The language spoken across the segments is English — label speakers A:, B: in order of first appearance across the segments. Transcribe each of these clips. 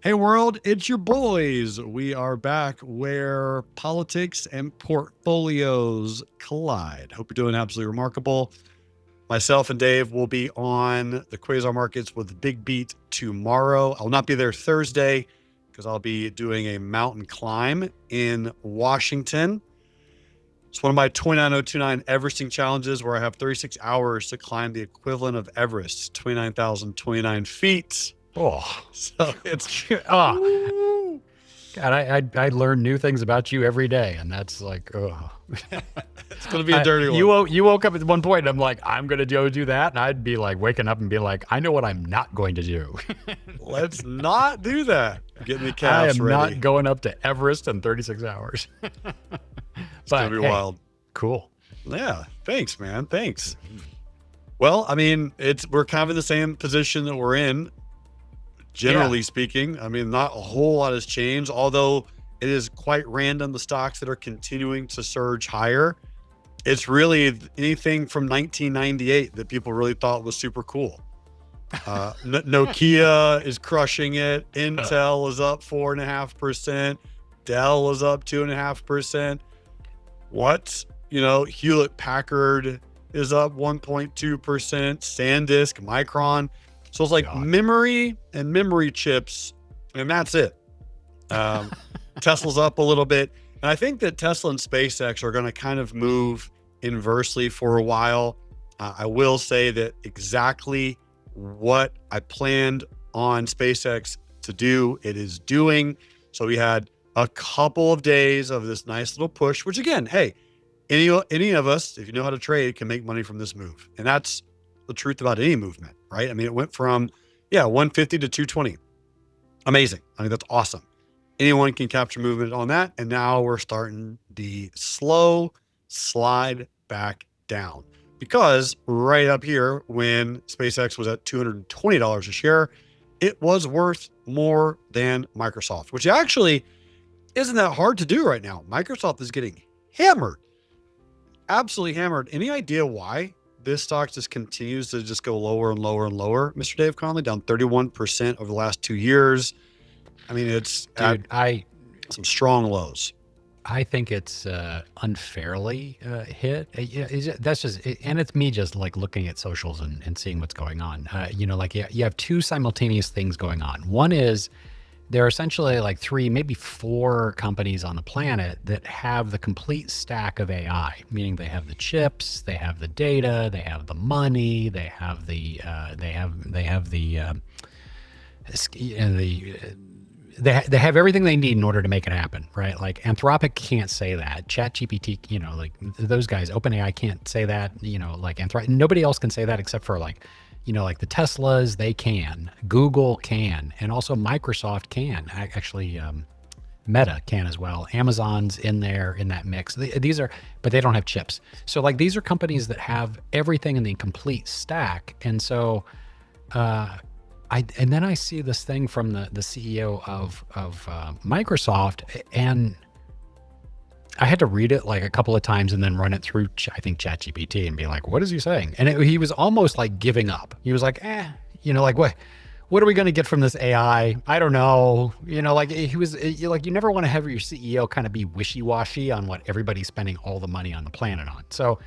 A: Hey world, it's your boys. We are back where politics and portfolios collide. Hope you're doing absolutely remarkable. Myself and Dave will be on the Quasar Markets with Big Beat tomorrow. I'll not be there Thursday because I'll be doing a mountain climb in Washington. It's one of my 29029 Everesting challenges where I have 36 hours to climb the equivalent of Everest, 29,029 feet.
B: Oh,
A: So it's
B: God, I learn new things about you every day, and that's like, oh,
A: it's going to be a dirty one.
B: You woke up at one point, and I'm like, I'm going to go do that, and I'd be like waking up and be like, I know what I'm not going to do.
A: Let's not do that. Get me
B: I
A: calves
B: am
A: ready.
B: not going up to Everest in 36 hours.
A: It's going to be wild.
B: Cool.
A: Yeah. Thanks, man. Thanks. Well, I mean, we're kind of in the same position that we're in. Generally speaking, I mean, not a whole lot has changed, although it is quite random. The stocks that are continuing to surge higher, it's really anything from 1998 that people really thought was super cool. Nokia is crushing it. Intel is up 4.5%. Dell is up 2.5%. What? Hewlett Packard is up 1.2%. SanDisk, Micron. So it's like memory and memory chips, and that's it. Tesla's up a little bit. And I think that Tesla and SpaceX are going to kind of move inversely for a while. I will say that exactly what I planned on SpaceX to do, it is doing. So we had a couple of days of this nice little push, which again, hey, any of us, if you know how to trade, can make money from this move. And that's the truth about any movement, right? I mean, it went from 150 to 220. Amazing. I mean, that's awesome. Anyone can capture movement on that. And now we're starting the slow slide back down, because right up here, when SpaceX was at $220 a share, it was worth more than Microsoft, which actually isn't that hard to do right now. Microsoft is getting hammered, absolutely hammered. Any idea why this stock just continues to just go lower and lower and lower, Mr. Dave Conley? Down 31% over the last 2 years. I mean, it's some strong lows.
B: I think it's unfairly hit. That's just, and it's me just like looking at socials and seeing what's going on. You have two simultaneous things going on. One is there are essentially like 3, maybe 4 companies on the planet that have the complete stack of AI, meaning they have the chips, they have the data, they have the money, they have the they have everything they need in order to make it happen, right? Like Anthropic can't say that. ChatGPT, like those guys, OpenAI can't say that. Like Anthropic, nobody else can say that except for like the Teslas, they can. Google can, and also Microsoft can. Actually, Meta can as well. Amazon's in there in that mix. These are, but they don't have chips. So like these are companies that have everything in the complete stack. And so, and then I see this thing from the CEO of Microsoft, and I had to read it like a couple of times and then run it through, I think, ChatGPT and be like, what is he saying? And he was almost like giving up. He was like, like what are we going to get from this AI? I don't know. Like he was like, you never want to have your CEO kind of be wishy-washy on what everybody's spending all the money on the planet on. So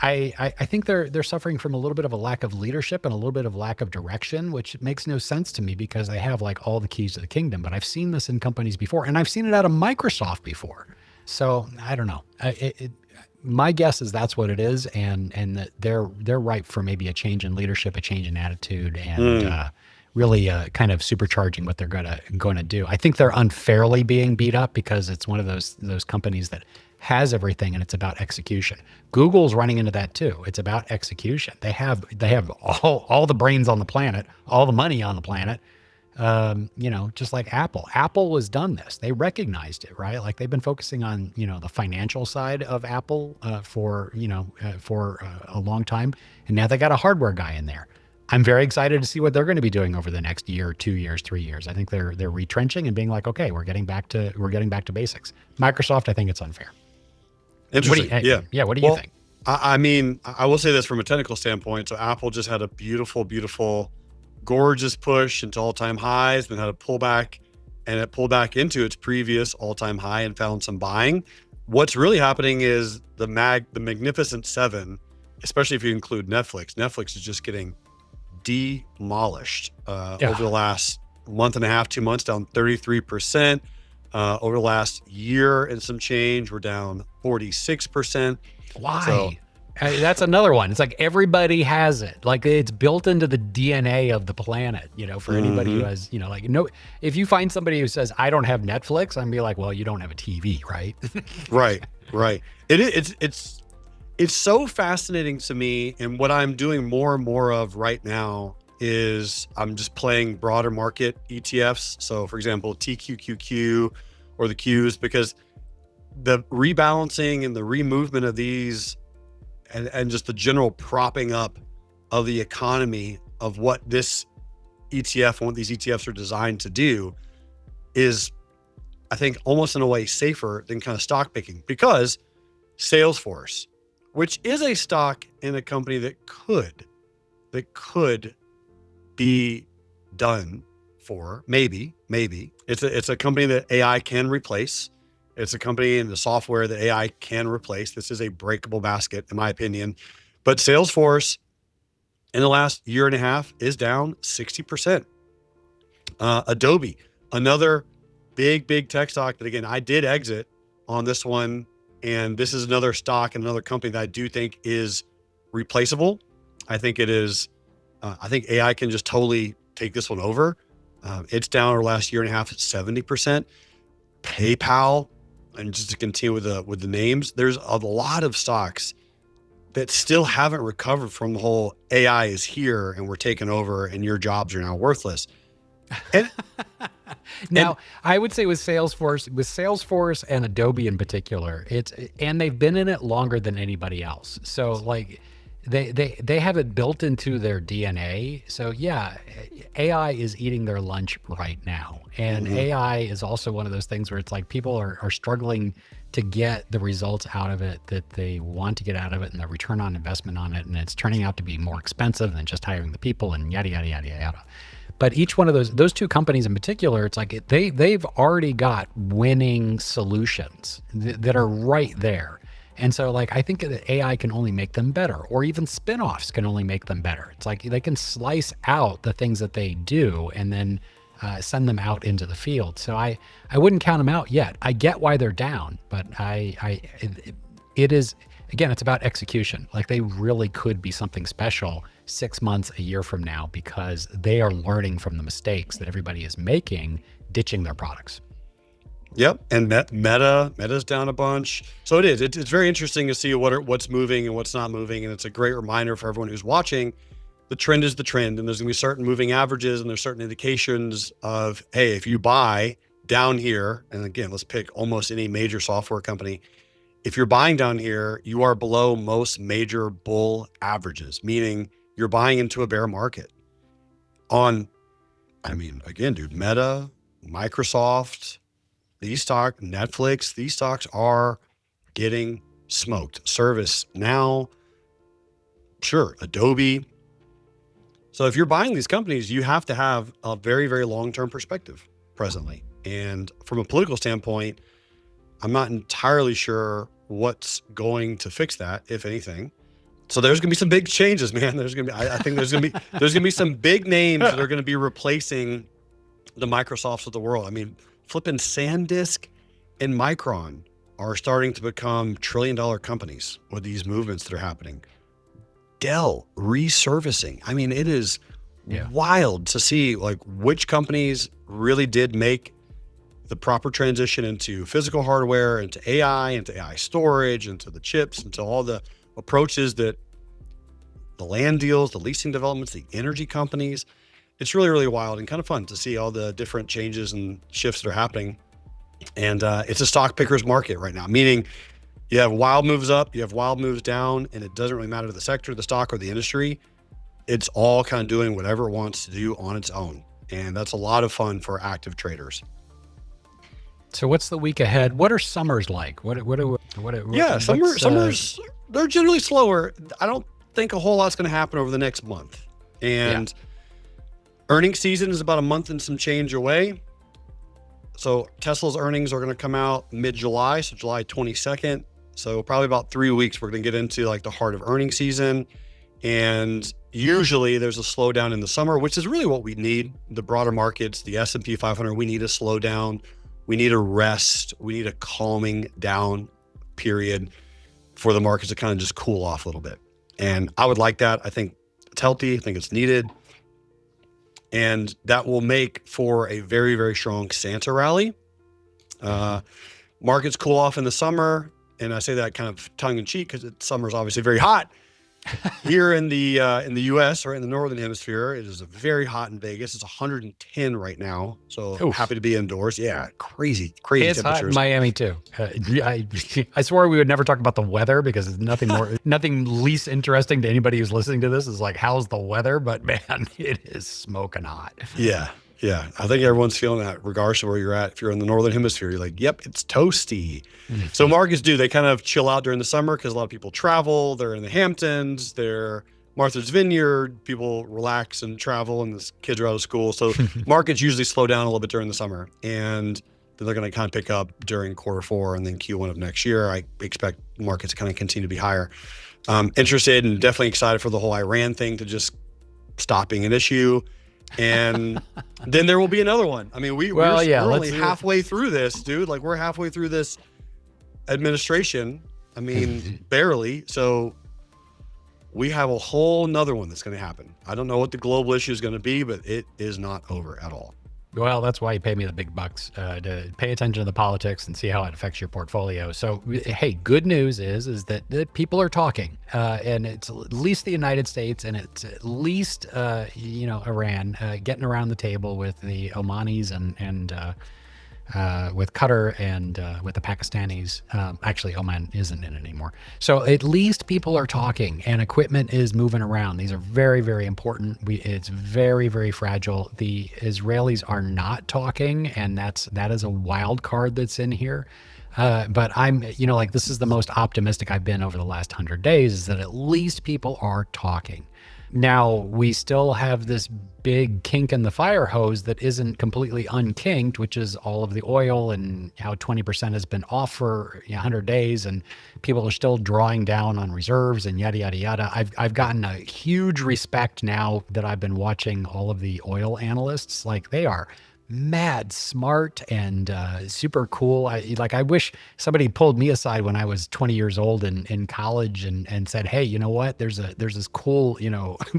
B: I think they're suffering from a little bit of a lack of leadership and a little bit of lack of direction, which makes no sense to me because they have like all the keys to the kingdom. But I've seen this in companies before, and I've seen it out of Microsoft before. So I don't know. My guess is that's what it is, and that they're ripe for maybe a change in leadership, a change in attitude, and really kind of supercharging what they're gonna do. I think they're unfairly being beat up because it's one of those companies that has everything and it's about execution. Google's running into that too. It's about execution. They have all the brains on the planet, all the money on the planet. Just like Apple. Apple has done this. They recognized it, right? Like they've been focusing on, the financial side of Apple for a long time. And now they got a hardware guy in there. I'm very excited to see what they're going to be doing over the next year, 2 years, 3 years. I think they're retrenching and being like, okay, we're getting back to basics. Microsoft, I think it's unfair.
A: Interesting.
B: What do you think?
A: I mean, I will say this from a technical standpoint. So Apple just had a beautiful, gorgeous push into all-time highs, then had a pullback and it pulled back into its previous all-time high and found some buying. What's really happening is the Magnificent Seven, especially if you include Netflix. Netflix is just getting demolished over the last month and a half, 2 months, down 33%. Over the last year and some change, we're down 46%.
B: Why?
A: So,
B: that's another one. It's like everybody has it. Like it's built into the DNA of the planet, for anybody who has, no, if you find somebody who says, I don't have Netflix, I'm be like, well, you don't have a TV, right?
A: Right. It's so fascinating to me. And what I'm doing more and more of right now is I'm just playing broader market ETFs. So for example, TQQQ or the Qs, because the rebalancing and the removement of these and just the general propping up of the economy of what this ETF and what these ETFs are designed to do is, I think, almost in a way safer than kind of stock picking, because Salesforce, which is a stock in a company that could be done for maybe it's a company that AI can replace. It's a company in the software that AI can replace. This is a breakable basket, in my opinion. But Salesforce in the last year and a half is down 60%. Adobe, another big tech stock that, again, I did exit on this one. And this is another stock and another company that I do think is replaceable. I think it is. I think AI can just totally take this one over. It's down over the last year and a half at 70%. PayPal, and just to continue with the names, there's a lot of stocks that still haven't recovered from the whole AI is here and we're taking over and your jobs are now worthless. And
B: now, I would say with Salesforce and Adobe in particular, and they've been in it longer than anybody else. So like they have it built into their DNA. So yeah, AI is eating their lunch right now. And AI is also one of those things where it's like people are struggling to get the results out of it that they want to get out of it and the return on investment on it. And it's turning out to be more expensive than just hiring the people and yada, yada, yada, yada. But each one of those two companies in particular, it's like they've already got winning solutions that are right there. And so like, I think that AI can only make them better, or even spinoffs can only make them better. It's like they can slice out the things that they do and then send them out into the field. So I wouldn't count them out yet. I get why they're down, but it is, again, it's about execution. Like they really could be something special 6 months, a year from now, because they are learning from the mistakes that everybody is making, ditching their products.
A: Yep. And Meta's down a bunch. So it is. It's very interesting to see what's moving and what's not moving. And it's a great reminder for everyone who's watching. The trend is the trend, and there's going to be certain moving averages, and there's certain indications of, hey, if you buy down here, and again, let's pick almost any major software company. If you're buying down here, you are below most major bull averages, meaning you're buying into a bear market. Again, dude, Meta, Microsoft, Netflix, these stocks are getting smoked. ServiceNow, sure, Adobe. So if you're buying these companies, you have to have a very, very long-term perspective presently. And from a political standpoint, I'm not entirely sure what's going to fix that, if anything. So there's going to be some big changes, man. I think there's going to be some big names that are going to be replacing the Microsofts of the world. I mean, flipping SanDisk and Micron are starting to become trillion-dollar companies with these movements that are happening. Dell resurfacing. I mean, it is wild to see like which companies really did make the proper transition into physical hardware, into AI storage, into the chips, into all the approaches that the land deals, the leasing developments, the energy companies. It's really, really wild and kind of fun to see all the different changes and shifts that are happening. And it's a stock picker's market right now, meaning you have wild moves up, you have wild moves down, and it doesn't really matter to the sector, the stock, or the industry. It's all kind of doing whatever it wants to do on its own. And that's a lot of fun for active traders.
B: So what's the week ahead? What are summers like?
A: Summers, they're generally slower. I don't think a whole lot's going to happen over the next month. And earnings season is about a month and some change away. So Tesla's earnings are going to come out mid-July, so July 22nd. So probably about 3 weeks, we're going to get into like the heart of earnings season. And usually there's a slowdown in the summer, which is really what we need. The broader markets, the S&P 500, we need a slowdown. We need a rest. We need a calming down period for the markets to kind of just cool off a little bit. And I would like that. I think it's healthy. I think it's needed. And that will make for a very, very strong Santa rally. Markets cool off in the summer. And I say that kind of tongue in cheek because summer is obviously very hot. Here in the U.S. or in the Northern Hemisphere, it is very hot in Vegas. It's 110 right now. So
B: Oof.
A: Happy to be indoors. Yeah, crazy
B: It's
A: temperatures.
B: hot in Miami too. I swore we would never talk about the weather because nothing least interesting to anybody who's listening to this is like, how's the weather? But man, it is smoking hot.
A: Yeah. I think everyone's feeling that regardless of where you're at. If you're in the Northern Hemisphere, you're like, yep, it's toasty. Mm-hmm. So markets they kind of chill out during the summer because a lot of people travel. They're in the Hamptons, they're Martha's Vineyard, people relax and travel and the kids are out of school. So markets usually slow down a little bit during the summer. And then they're going to kind of pick up during Q4 and then Q1 of next year. I expect markets to kind of continue to be higher. Interested and definitely excited for the whole Iran thing to just stop being an issue. And then there will be another one. I mean, we're only halfway through this, dude. Like we're halfway through this administration. I mean, barely. So we have a whole nother one that's going to happen. I don't know what the global issue is going to be, but it is not over at all.
B: Well, that's why you pay me the big bucks to pay attention to the politics and see how it affects your portfolio. So, hey, good news is that people are talking, and it's at least the United States, and it's at least Iran getting around the table with the Omanis and with Qatar and with the Pakistanis. Actually, Oman isn't in it anymore. So at least people are talking and equipment is moving around. These are very, very important. It's very, very fragile. The Israelis are not talking, and that is a wild card that's in here. But I'm, this is the most optimistic I've been over the last 100 days, is that at least people are talking. Now, we still have this big kink in the fire hose that isn't completely unkinked, which is all of the oil and how 20% has been off for 100 days and people are still drawing down on reserves and yada, yada, yada. I've gotten a huge respect now that I've been watching all of the oil analysts. Like, they are mad smart and super cool. I wish somebody pulled me aside when I was 20 years old in college and said, hey, you know what? There's this cool,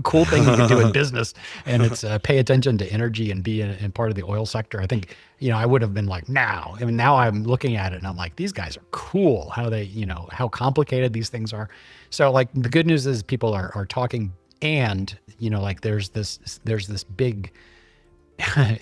B: cool thing you can do in business, and it's pay attention to energy and be in part of the oil sector. I think, I would have been like, now I'm looking at it and I'm like, these guys are cool. How they, how complicated these things are. So like the good news is people are talking, and there's this big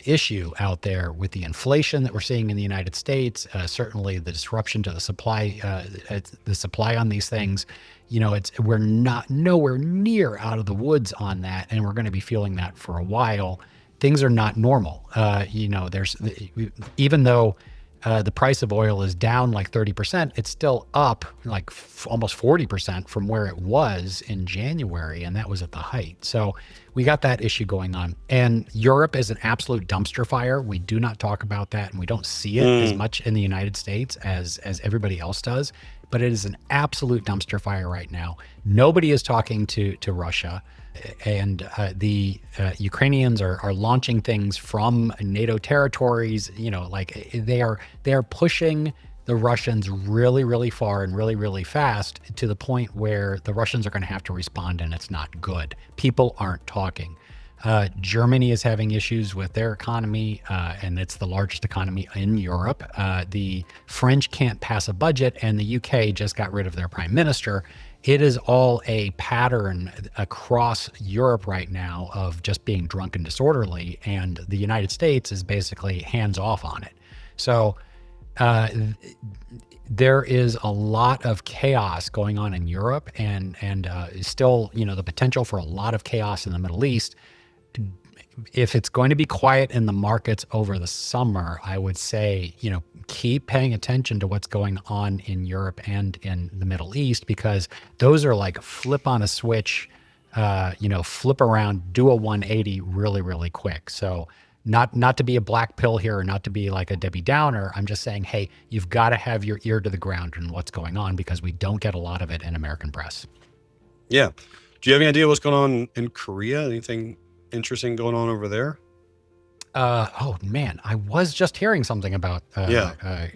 B: issue out there with the inflation that we're seeing in the United States, certainly the disruption to the supply on these things. We're not nowhere near out of the woods on that, and we're going to be feeling that for a while. Things are not normal. Even though the price of oil is down like 30%, it's still up like almost 40% from where it was in January, and that was at the height. So we got that issue going on. And Europe is an absolute dumpster fire. We do not talk about that, and we don't see it as much in the United States as everybody else does. But it is an absolute dumpster fire right now. Nobody is talking to Russia. And the Ukrainians are launching things from NATO territories. They are pushing the Russians really, really far and really, really fast, to the point where the Russians are going to have to respond, and it's not good. People aren't talking. Germany is having issues with their economy, and it's the largest economy in Europe. The French can't pass a budget, and the UK just got rid of their prime minister. It is all a pattern across Europe right now of just being drunk and disorderly, and the United States is basically hands off on it. So there is a lot of chaos going on in Europe, and still, the potential for a lot of chaos in the Middle East. If it's going to be quiet in the markets over the summer, I would say, keep paying attention to what's going on in Europe and in the Middle East, because those are like flip on a switch, flip around, do a 180 really, really quick. So not to be a black pill here or not to be like a Debbie Downer. I'm just saying, hey, you've got to have your ear to the ground in what's going on because we don't get a lot of it in American press.
A: Yeah. Do you have any idea what's going on in Korea? Anything interesting going on over there?
B: Oh man, I was just hearing something about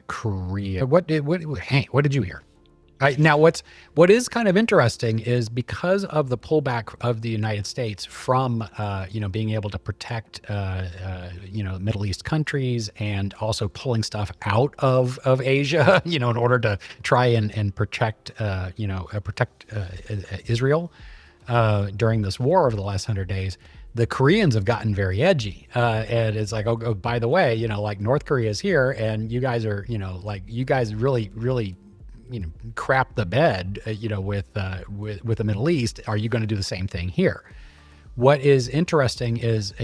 B: Korea. What did you hear? Now, what is kind of interesting is because of the pullback of the United States from being able to protect Middle East countries and also pulling stuff out of Asia, in order to try and protect Israel during this war over the last 100 days. The Koreans have gotten very edgy, and it's like, oh, by the way, like North Korea is here, and you guys are, you guys really, really, crap the bed, with the Middle East. Are you going to do the same thing here? What is interesting is,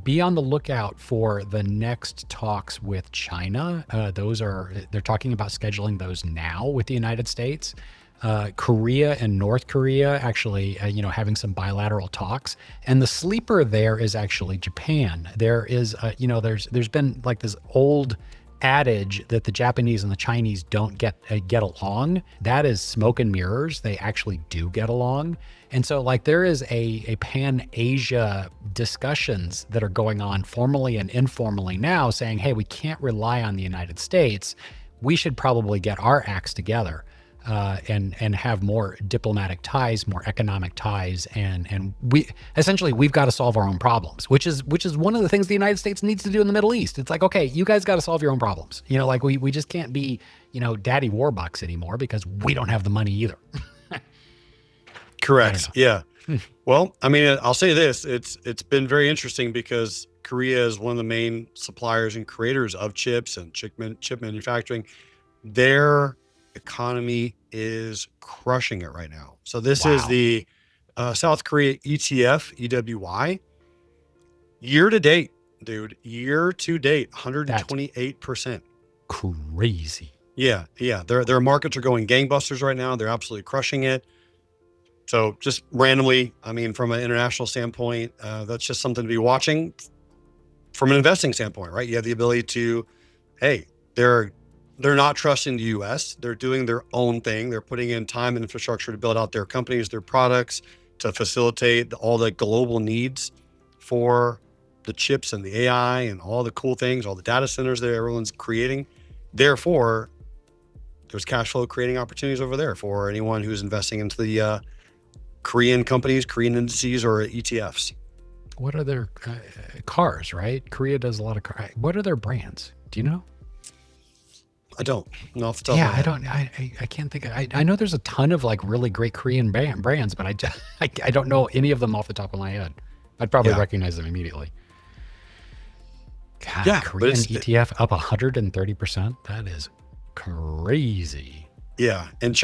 B: be on the lookout for the next talks with China. They're talking about scheduling those now with the United States. Korea and North Korea actually, having some bilateral talks, and the sleeper there is actually Japan. There is, there's been like this old adage that the Japanese and the Chinese don't get along. That is smoke and mirrors. They actually do get along. And so like there is a pan-Asia discussions that are going on formally and informally now saying, hey, we can't rely on the United States. We should probably get our acts together. And have more diplomatic ties, more economic ties, and we've got to solve our own problems, which is one of the things the United States needs to do in the Middle East. It's like, okay, you guys got to solve your own problems. Like we just can't be, daddy warbucks anymore because we don't have the money either.
A: Correct. Yeah. Well, I mean, I'll say this: it's been very interesting because Korea is one of the main suppliers and creators of chips and chip manufacturing. Their economy is crushing it right now. So this is the South Korea ETF, EWY. Year to date, 128%.
B: Crazy.
A: Yeah. Their markets are going gangbusters right now. They're absolutely crushing it. So just randomly, I mean, from an international standpoint, that's just something to be watching. From an investing standpoint, right? You have the ability to, hey, they're not trusting the U.S. They're doing their own thing. They're putting in time and infrastructure to build out their companies, their products, to facilitate all the global needs for the chips and the AI and all the cool things, all the data centers that everyone's creating. Therefore, there's cash flow creating opportunities over there for anyone who's investing into the Korean companies, Korean indices, or ETFs.
B: What are their cars, right? Korea does a lot of cars. What are their brands? Do you know?
A: I don't know off the top of my head.
B: I can't think. I know there's a ton of like really great Korean brands, but I don't know any of them off the top of my head. I'd probably recognize them immediately. God, Korean ETF up 130%. That is crazy.
A: Yeah, and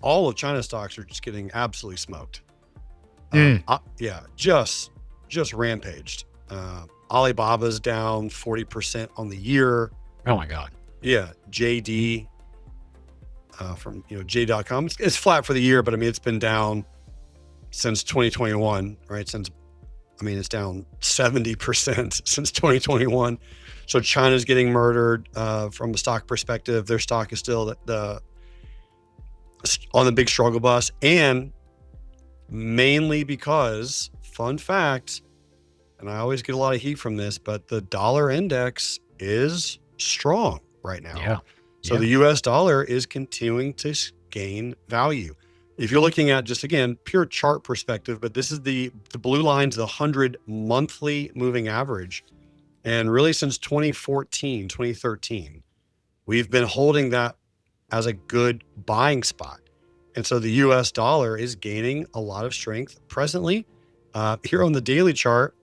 A: all of China's stocks are just getting absolutely smoked. Just rampaged. Alibaba's down 40% on the year.
B: Oh my God.
A: Yeah, JD from J.com. It's flat for the year, but I mean it's been down since 2021, right? It's down 70% since 2021. So China's getting murdered from the stock perspective. Their stock is still on the big struggle bus, and mainly because, fun fact, and I always get a lot of heat from this, but the dollar index is strong right now.
B: Yeah.
A: So the US dollar is continuing to gain value. If you're looking at just, again, pure chart perspective, but this is the blue line's the 100 monthly moving average. And really since 2013, we've been holding that as a good buying spot. And so the US dollar is gaining a lot of strength presently. Here on the daily chart,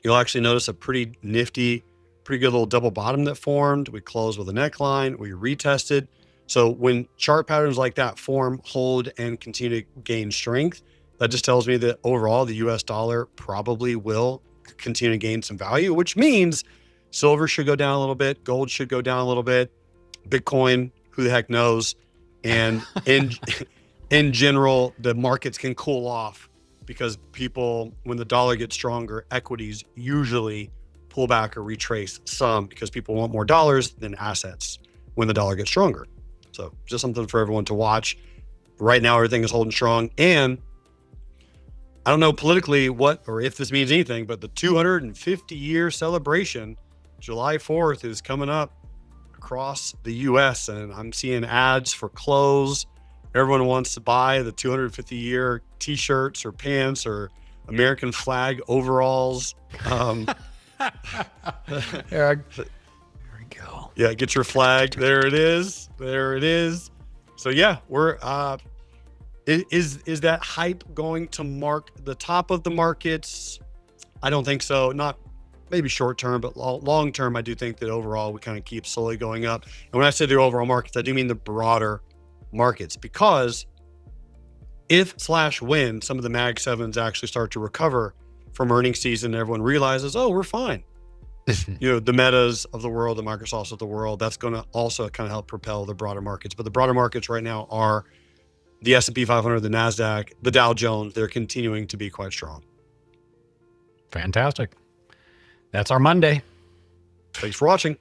A: you'll actually notice a pretty nifty, pretty good little double bottom that formed. We closed with a neckline, we retested. So when chart patterns like that form, hold, and continue to gain strength, that just tells me that overall the US dollar probably will continue to gain some value, which means silver should go down a little bit, gold should go down a little bit, Bitcoin, who the heck knows? And in general, the markets can cool off because people, when the dollar gets stronger, equities usually pull back or retrace some because people want more dollars than assets when the dollar gets stronger. So just something for everyone to watch. Right now, everything is holding strong. And I don't know politically what, or if this means anything, but the 250-year celebration, July 4th, is coming up across the US, and I'm seeing ads for clothes. Everyone wants to buy the 250-year t-shirts or pants or American flag overalls.
B: There we go.
A: Yeah, get your flag. There it is. There it is. So yeah, we're is that hype going to mark the top of the markets? I don't think so. Not maybe short term, but long term, I do think that overall we kind of keep slowly going up. And when I say the overall markets, I do mean the broader markets, because if/when some of the Mag 7s actually start to recover from earnings season, everyone realizes, oh, we're fine. The Metas of the world, the Microsofts of the world, that's going to also kind of help propel the broader markets. But the broader markets right now are the S&P 500, the NASDAQ, the Dow Jones. They're continuing to be quite strong.
B: Fantastic. That's our Monday.
A: Thanks for watching.